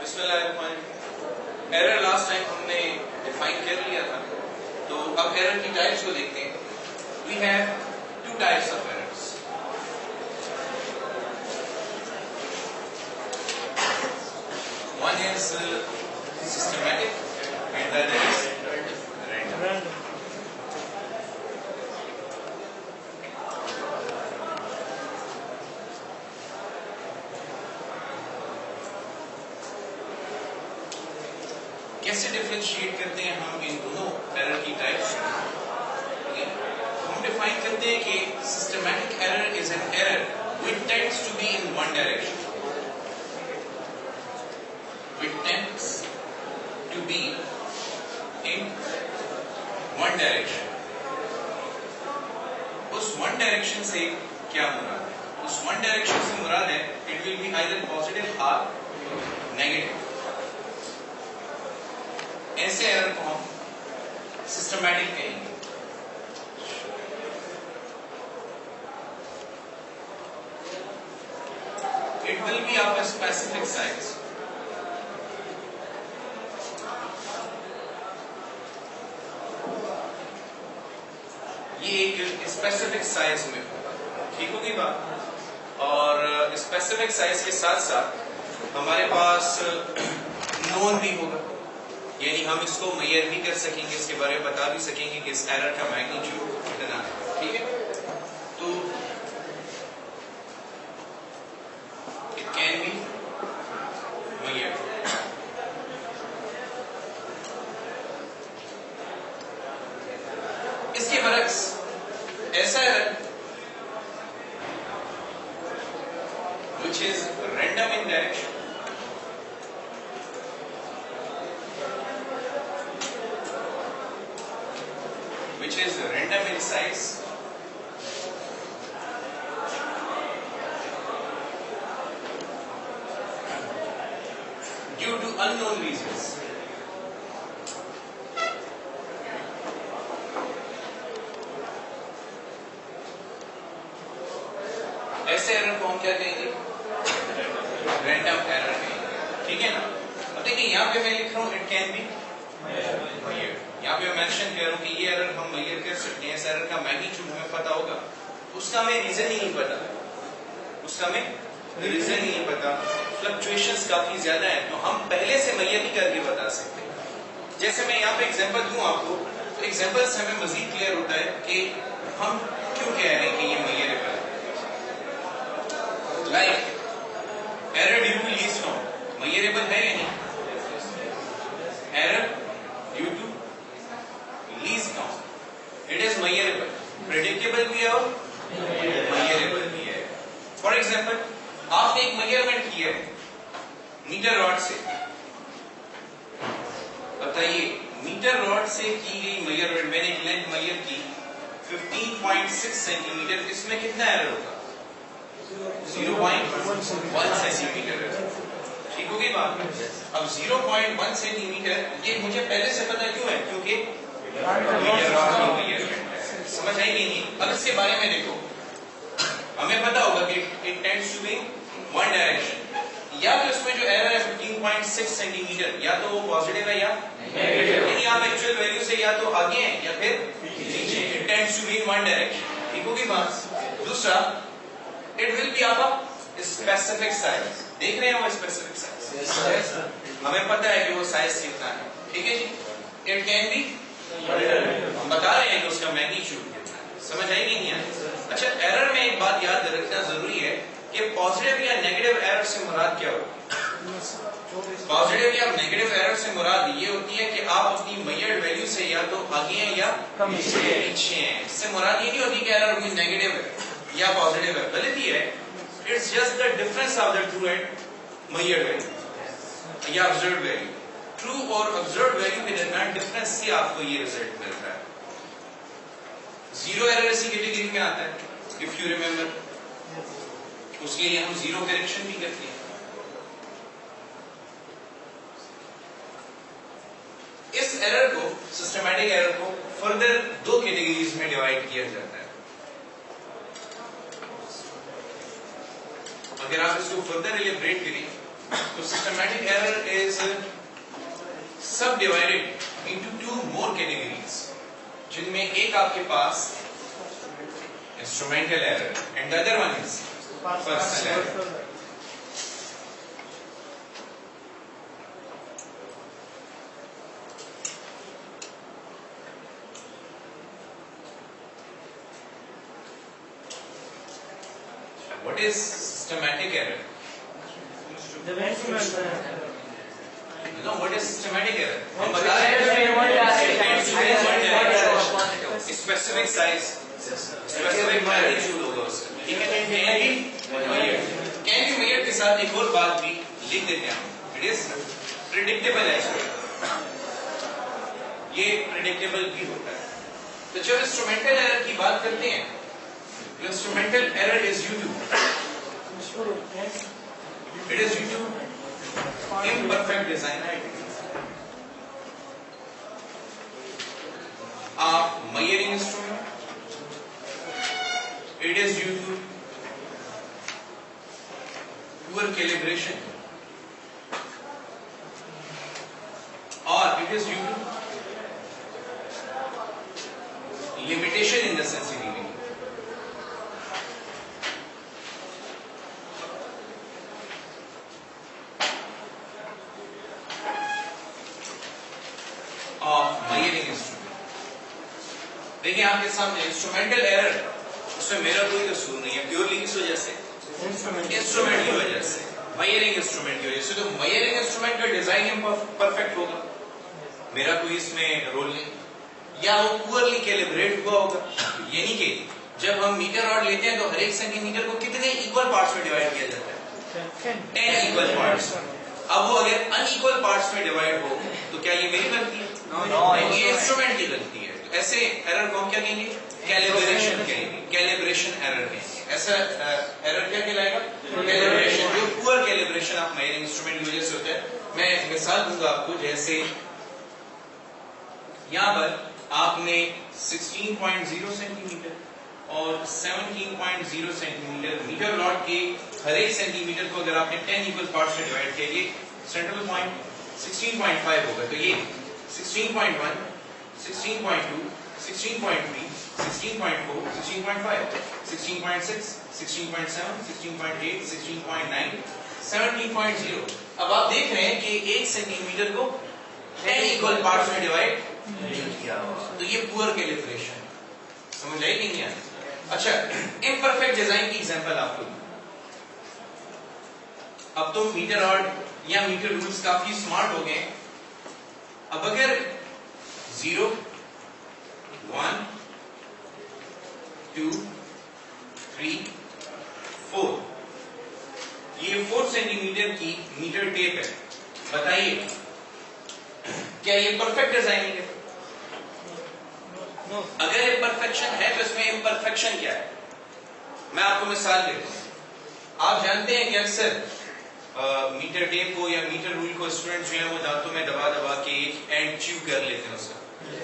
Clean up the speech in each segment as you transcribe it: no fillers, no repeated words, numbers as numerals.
بسم اللہ الرحمن الرحیم. ایرر لاسٹ ٹائم ہم نے ڈیفائن کر لیا تھا, تو اب ایرر کی ٹائپس کو دیکھتے ہیں. We have two types of errors. One is systematic and the other is random. کیسے ڈفرینشیٹ کرتے ہیں ہم ان دونوں ایرر کی ٹائپس کو؟ ہم ڈیفائن کرتے ہیں کہ systematic error is an error which tends to be in one direction. Which tends to be in one direction. اس one direction سے کیا مراد ہے؟ اس one direction سے مراد ہے it will be either positive or negative. ایسے ایرر کو ہم systematic کہیں گے. It will be of a specific size. یہ ایک اسپیسیفک سائز میں ہوگا, ٹھیک ہوگی بات. اور اسپیسیفک سائز کے ساتھ ساتھ ہمارے پاس نون بھی ہوگا, یعنی ہم اس کو میئر بھی کر سکیں گے, اس کے بارے میں بتا بھی سکیں گے کہ اس ایرر کا میگنیچیوڈ کتنا ہے. ٹھیک ہے, تو اٹ کین بی میئر. اس کے برعکس ایسا error which is random in direction, which is random in size, due to unknown reasons. ایسے ایرر کو ہم کیا کہیں گے؟ رینڈم ایرر کہیں گے. ٹھیک ہے نا. اب دیکھیں یہاں پہ میں لکھ رہا ہوں اٹ کین بی میئر. یہاں پہ میں مینشن کر رہا ہوں کہ یہ ایرر ہم میئر کر سکتے ہیں. اس ایرر کا میگنیچیوڈ ہمیں پتا ہوگا, اس کا ہمیں ریزن ہی نہیں پتا. اس کا ہمیں ریزن ہی نہیں پتا. فلکچویشنز کافی زیادہ ہیں, تو ہم پہلے سے میئر نہیں کر کے بتا سکتے. جیسے میں یہاں پہ ایگزامپل دوں آپ کو, تو ایگزامپل سے ہمیں مزید کلیئر ہوتا ہے کہ ہم کیوں کہہ رہے ہیں کہ یہ میئر ہے. Like error due to least count measurable ہے یا نہیں؟ Error due to least count it is measurable. Predictable بھی ہے اور میئریبل بھی ہے. فار ایگزامپل آپ نے ایک میئرمنٹ کی ہے میٹر راڈ سے. بتائیے میٹر راڈ سے کی گئی میئرمنٹ, میں نے ایک لینتھ میئر کی 15.6 سینٹی میٹر, اس میں کتنا ایرر ہوگا؟ 0.1 سینٹی میٹر. ٹھیک ہوگی بات. اب 0.1 سینٹی میٹر یہ مجھے پہلے سے پتا کیوں ہے؟ کیونکہ میٹر راڈ کی میئرمنٹ ہے. سمجھ آئی کہ نہیں؟ اب اس کے بارے میں دیکھو, ہمیں پتا ہوگا کہ it tends to be one direction. یا تو اس میں جو ایرر ہے 15.6 سینٹی میٹر, یا تو وہ پازیٹیو ہے یا نیگیٹو, یعنی آپ ایکچوئل ویلیو سے یا تو آگے ہیں یا پھر نیچے. It tends to be in one direction. ٹھیک ہوگی بات. دوسرا it will be of a specific size. دیکھ رہے ہیں وہ specific size, ہمیں پتا ہے کہ وہ سائز کتنا ہے. ٹھیک ہے جی. it can be, ہم بتا رہے ہیں کہ اس کا میگنیچیوڈ کتنا ہے. سمجھ آئی کہ نہیں آئی؟ اچھا, ایرر میں ایک بات یاد رکھنا ضروری ہے کہ پازیٹیو یا نیگیٹو ایرر سے مراد کیا ہوگی. پازیٹیو یا نیگیٹو ایرر سے مراد یہ ہوتی ہے کہ آپ اپنی میئرڈ ویلیو سے یا تو آگے ہیں یا پیچھے ہیں. اس سے مراد یہ نہیں ہوتی کہ ایرر کوئی نیگیٹو ہے یا پازیٹیو ہے. غلطی ہے. It's just the difference of the true and measured value یا observed value. True اور observed value کے درمیان ڈفرنس سے آپ کو یہ رزلٹ ملتا ہے. زیرو ایرر اسی کیٹیگری میں آتا ہے, if you remember. اس کے لیے ہم زیرو کریکشن بھی کرتے ہیں. اس ایرر کو, سسٹمیٹک ایرر کو فردر دو کیٹیگریز میں ڈیوائڈ کیا جاتا ہے. اگر آپ اس کو فردر ایلیبریٹ کریں तो systematic error is subdivided into two more categories, जिनमें एक आपके पास instrumental error and the other one is personal error. What is systematic error? No, what is systematic error? हम बता रहे हैं specific size, specific magnitude होगा उसका. ठीक है? Can be measured के साथ एक और बात भी लिख देते हैं हम. It is predictable actually. ये predictable भी होता है. तो जब instrumental error की बात करते हैं, instrumental error is due to imperfect design. Measuring instrument. It is due to poor calibration, or it is due to limitation in the sensitivity. देखिए आपके सामने इंस्ट्रूमेंटल एरर, उसमें मेरा कोई कसूर नहीं है, प्योरली किस वजह से? इंस्ट्रूमेंट की वजह से, मेजरिंग इंस्ट्रूमेंट की वजह से. तो मेजरिंग इंस्ट्रूमेंट का डिजाइन परफेक्ट होगा, मेरा कोई इसमें रोल नहीं, या वो पुअरली कैलिब्रेट हुआ होगा. यानी कि जब हम मीटर रॉड लेते हैं तो हर एक सेंटीमीटर को कितने इक्वल पार्ट्स में डिवाइड किया जाता है? 10 इक्वल पार्ट्स. अब वो अगर अनइक्वल पार्ट्स में डिवाइड हो तो क्या ये मेरी गलती है? ये इंस्ट्रूमेंट की गलती है. ऐसे एरर को हम क्या कहेंगे? कैलिब्रेशन कहेंगे, कैलिब्रेशन एरर कहेंगे. ऐसा एरर क्या कहलाएगा? कैलिब्रेशन. जो poor calibration of measuring instrument की वजह से होता है. मैं मिसाल दूंगा आपको. जैसे यहाँ पर आपने 16.0 सेंटीमीटर और 17.0 सेंटीमीटर मीटर रॉड के हर एक सेंटीमीटर को अगर आपने 10 इक्वल पार्ट्स में डिवाइड किया, ये सेंट्रल पॉइंट 16.5 होगा. तो ये 16.1, 16.2, 16.3, 16.4, 16.5, 16.6, 16.7, 16.8, 16.9, 17.0. अब आप देख रहे हैं कि एक सेंटीमीटर को 10 इक्वल पार्ट्स में डिवाइड नहीं किया. तो ये पुअर कैलिब्रेशन. समझ आई कि नहीं आई? अच्छा, इम्परफेक्ट डिजाइन की एग्जांपल आपको. अब तो मीटर रॉड या मीटर रूल्स काफी स्मार्ट हो गए. अब अगर 0, 1, 2, 3, 4 ये 4 सेंटीमीटर की मीटर टेप है. बताइए क्या ये परफेक्ट डिजाइनिंग है? अगर इम्परफेक्शन है तो इसमें इम्परफेक्शन क्या है? मैं आपको मिसाल देता हूं. आप जानते हैं कि अक्सर मीटर टेप को या मीटर रूल को स्टूडेंट जो है वो दांतों में दबा दबा के एक एंड च्यू कर लेते हैं, उसका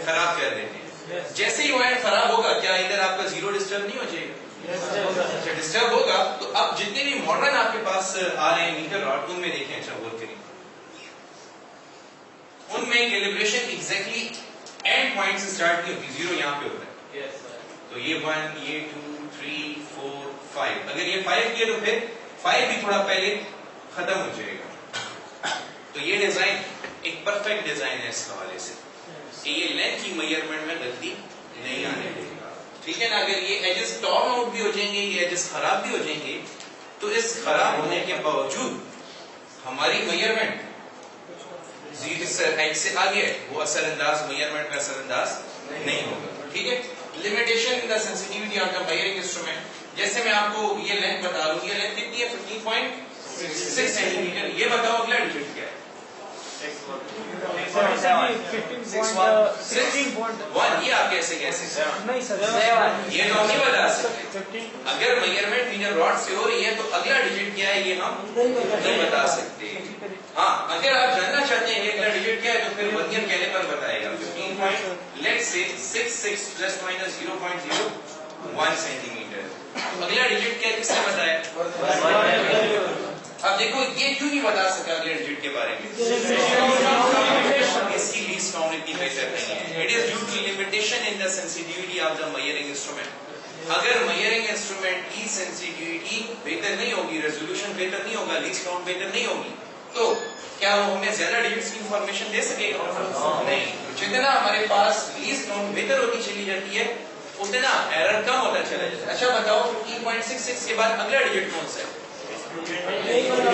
खराब कर देते हैं. जैसे ही वो एंड खराब होगा, क्या इधर आपका जीरो डिस्टर्ब नहीं हो जाएगा? अच्छा, डिस्टर्ब होगा. तो अब जितने भी मॉडर्न आपके पास आ रहे हैं मीटर रॉड, उनमें देखें. अच्छा, गौर करिए, उनमें कैलिब्रेशन एग्जैक्टली एंड पॉइंट से स्टार्ट नहीं होती. जीरो यहाँ पे होता है. तो ये 1, ये 2, 3, 4, 5. अगर ये 5 किया तो फिर 5 भी थोड़ा पहले खत्म हो जाएगा. तो ये डिजाइन एक परफेक्ट डिजाइन है इस हवाले से कि ये लेंथ की मेजरमेंट में गलती नहीं आने देगा. ठीक है ना? अगर ये एजेस टॉर्न आउट भी हो जाएंगे, ये एजेस खराब भी हो जाएंगे, तो इस खराब होने के बावजूद हमारी मेजरमेंट 0 से x से आगे है, वो असरअंदाज, मेजरमेंट में असरअंदाज नहीं होगा. ठीक है? Limitation in the sensitivity of the measuring instrument. जैसे मैं आपको ये लेंथ बता रहा हूँ, ये लेंथ कितनी है? 15.6 सेंटीमीटर. ये बताओ अगला डिजिट क्या है? 16.1. ये आप कैसे नहीं सर, ये तो हम नहीं बता सकते. अगर मेजरमेंट मीटर रॉड से हो रही है तो अगला डिजिट क्या है ये हम नहीं बता सकते. हाँ, अगर आप जानना चाहते हैं अगला डिजिट क्या है तो फिर वर्नियर कैलिपर बताएगा. 15. Let's say 66 plus minus 0.01 centimetre. अगला डिजिट क्या, किसने बताया? अब देखो, ये क्यों नहीं बता सका इसकी लीस्ट काउंट इतनी बेहतर नहीं है. It is due to limitation in the sensitivity of the measuring instrument. अगर मेजरिंग इंस्ट्रूमेंट की सेंसिटिविटी बेहतर नहीं होगी, रेजोल्यूशन बेहतर नहीं होगा, लीस्ट काउंट बेहतर नहीं होगी, तो क्या वो हमें ज्यादा डिजिट्स की इंफॉर्मेशन दे सकेगा? नहीं. जितना हमारे पास लीस्ट काउंट बेहतर होती चली जाती है उतना एरर कम होता चला जाता है. अच्छा बताओ 15.66 के बाद अगला डिजिट कौन सा है? नहीं पता.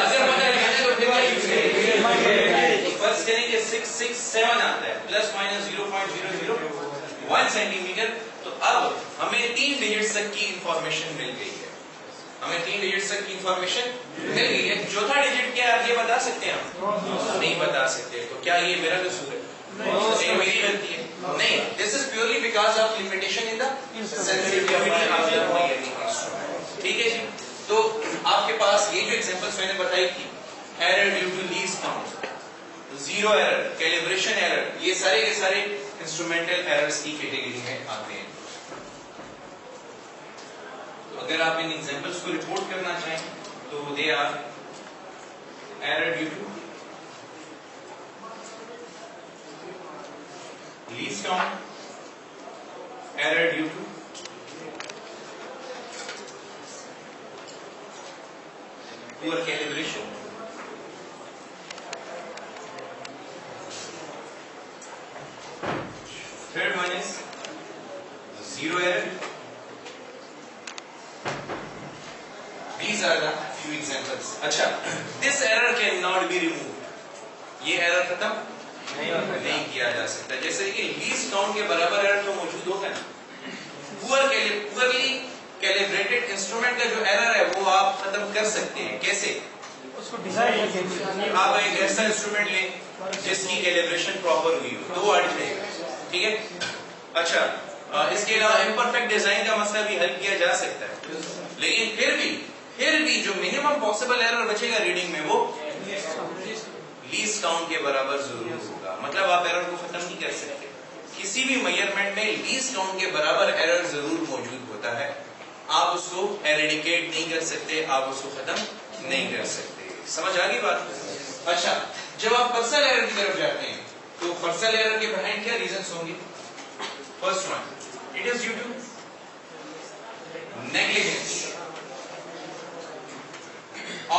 अगर पता लगाना है तो फिर क्या यूज करेंगे? फर्स्ट करेंगे 667 आता है प्लस माइनस 0.001 सेंटीमीटर. तो अब हमें 3 डिजिट्स तक की इंफॉर्मेशन मिल गई है. हमें 3 डिजिट्स तक की इंफॉर्मेशन मिल गई है. चौथा डिजिट क्या है ये बता सकते हैं हम? नहीं बता सकते. तो क्या ये मेरा कसूर है? मेरी गलती है? नहीं. This is purely because of limitation in the sensitivity of the instrument. ठीक है जी. तो आपके पास ये जो एग्जांपल्स मैंने बताई थी, error due to least count, zero error, calibration error, ये सारे के सारे इंस्ट्रूमेंटल एरर्स की कैटेगरी में आते हैं. तो अगर आप इन एग्जांपल्स को रिपोर्ट करना चाहें तो they are error due to least count, error due to poor calibration, third one is zero error. These are the few examples. अच्छा, this error cannot be removed. ये error खत्म नहीं किया जा सकता. जैसे कि least count के बराबर error तो मौजूद होगा ना. poorly कैलिब्रेटेड इंस्ट्रूमेंट का जो एरर है वो आप खत्म कर सकते हैं. कैसे? उसको डिजाइन करके आप एक ऐसा इंस्ट्रूमेंट लें जिसकी कैलिब्रेशन प्रॉपर हुई हो तो वो अट जाएगा. ठीक है. अच्छा, इसके अलावा इम्परफेक्ट डिजाइन का मसला भी हल किया जा सकता है. लेकिन फिर भी जो मिनिमम पॉसिबल एरर बचेगा रीडिंग में वो लीस्ट काउंट के बराबर जरूर होगा. मतलब आप एरर को खत्म नहीं कर सकते. किसी भी मेजरमेंट में लीस्ट काउंट के बराबर एरर जरूर मौजूद होता है. आप उसको एरेडिकेट नहीं कर सकते, आप उसको खत्म नहीं कर सकते. समझ आ गई बात? अच्छा, जब आप पर्सनल एरर की तरफ जाते हैं तो पर्सनल एरर के बिहाइंड क्या रीजंस होंगे? First one, it is due to negligence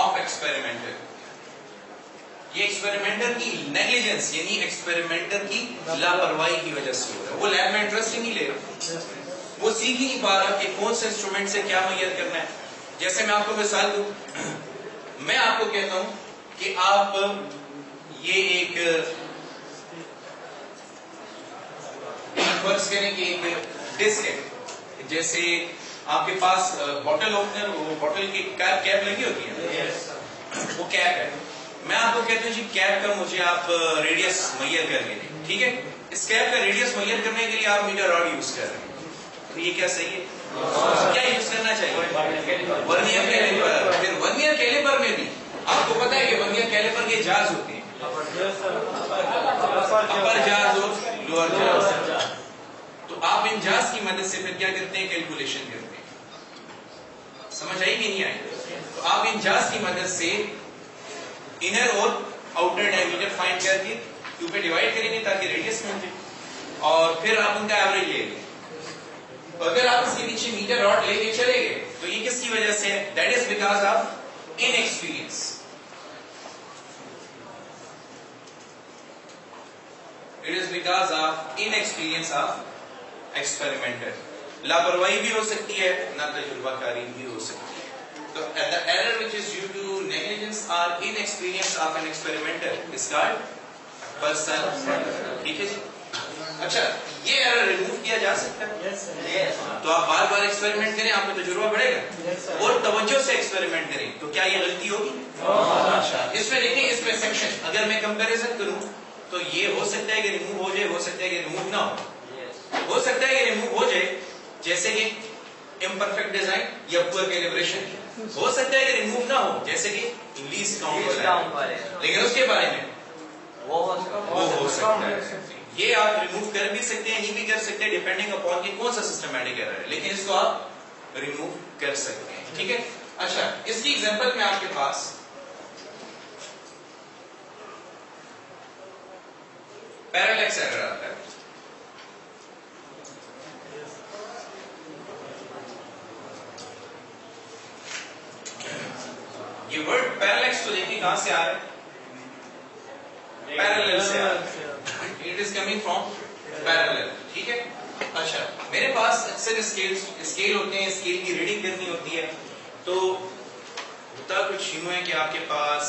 of experimenter. ये एक्सपेरिमेंटर की नेग्लिजेंस यानी एक्सपेरिमेंटर की लापरवाही की वजह से हो रहा है. वो लैब में इंटरेस्ट ही नहीं ले रहा, वो सीख ही नहीं पा रहा कि कौन से इंस्ट्रूमेंट से क्या मेजर करना है. जैसे मैं आपको मिसाल दूं, मैं आपको कहता हूं कि आप ये एक फर्ज करें कि एक डिस्क है. जैसे आपके पास बॉटल ओपनर, वो बॉटल की कैप लगी होती है, वो कैप है. मैं आपको कहता हूं जी कैप का मुझे आप रेडियस मेजर करके दें. ठीक है. इस कैप का रेडियस मेजर करने के लिए आप मीटर रॉड यूज कर रहे हैं. तो ये क्या सही है? क्या यूज करना चाहिए? Vernier caliper. फिर वर्नियर कैलिपर में भी आपको पता है कि वर्नियर कैलिपर के जाज होते हैं, अपर जाज और लोअर जाज. तो आप इन जाज की मदद से फिर क्या करते हैं? कैलकुलेशन करते हैं. समझ आई कि नहीं आई? तो आप इन जाज की मदद से इनर और आउटर डायमीटर फाइंड करके क्यू पे डिवाइड करेंगे ताकि रेडियस मिल जाए, और फिर आप उनका एवरेज ले लेंगे. अगर आप इसके पीछे मीटर रॉड लेके चले गए तो ये किसकी वजह से है? That is because of inexperience. It is because of inexperience of experimenter. लापरवाही भी हो सकती है, ना तजुर्बाकारी भी हो सकती है. तो the error which is due to negligence और inexperience of an experimenter is called personal error. ठीक है जी. अच्छा, ये एरर रिमूव किया जा सकता है? yes, तो आप बार बार एक्सपेरिमेंट करें, आपको तजुर्बा बढ़ेगा. और तवज्जो से एक्सपेरिमेंट करें तो क्या ये गलती होगी? अच्छा, इसमें देखिए, इसमें सेक्शन अगर मैं कंपैरिजन करूं तो ये हो सकता है कि रिमूव हो जाए, हो सकता है कि रिमूव ना हो. हो सकता है कि रिमूव हो जाए, जैसे कि इम्परफेक्ट डिजाइन या पुअर कैलिब्रेशन. हो सकता है कि रिमूव ना हो, जैसे कि लीस्ट काउंट. लेकिन उसके बारे में वो हो सकता है. ये आप रिमूव कर भी सकते हैं, नहीं भी कर सकते, डिपेंडिंग अपॉन कि कौन सा सिस्टमैटिक एरर है, लेकिन इसको आप रिमूव कर सकते हैं. ठीक है. अच्छा, इसकी एग्जांपल में आपके पास पैरेलैक्स एरर आता है। ये वर्ड पैरेलैक्स तो देखिए कहां से आ रहा है, पैरेलल से आ रहा है, it is coming from parallel, ठीक है। अच्छा, मेरे पास अक्सर स्केल होते हैं, स्केल की रीडिंग करनी होती है, तो होता कुछ यूं है कि आपके पास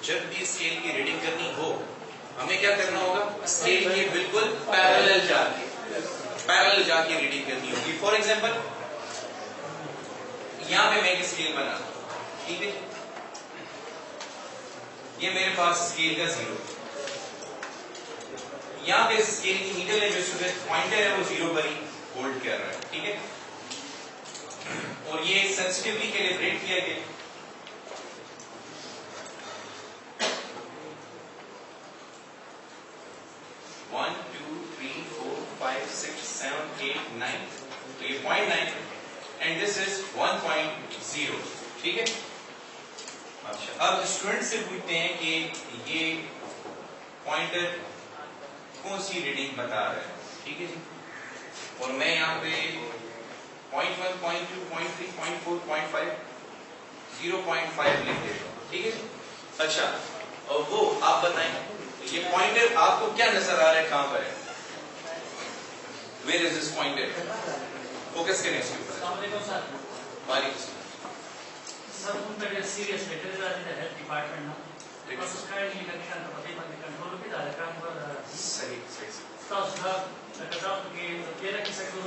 जब भी स्केल की रीडिंग करनी हो, हमें क्या करना होगा, स्केल के बिल्कुल पैरेलल जाके रीडिंग करनी होगी। फॉर एग्जांपल यहां पे मैं एक स्केल बना, ठीक है, ये मेरे पास स्केल का 0, यहां पे स्केल की नीडल है, जो पॉइंटर है वो 0 पर ही होल्ड कर रहा है, ठीक है, और ये सेंसिटिवली कैलिब्रेट किया गया। One two three four five six seven eight nine, तो ये 0.9 एंड दिस इज 1.0, ठीक है। अच्छा, अब स्टूडेंट से पूछते हैं कि ये पॉइंटर कौन सी रीडिंग बता रहा है, ठीक है जी, और मैं यहाँ पे 0.1, 0.2, 0.3, 0.4, 0.5, 0.5 लिख देता हूँ, ठीक है। अच्छा, और वो आप बताएं ये पॉइंटर आपको क्या नजर आ रहा है, कहां पर है, where is this pointer, focus करें इसके ऊपर। वालेकुम सर, उनका सीरियस लेटर है हेल्थ डिपार्टमेंट ना, because currently condition of the control of the सही so the control के तेरा किसी को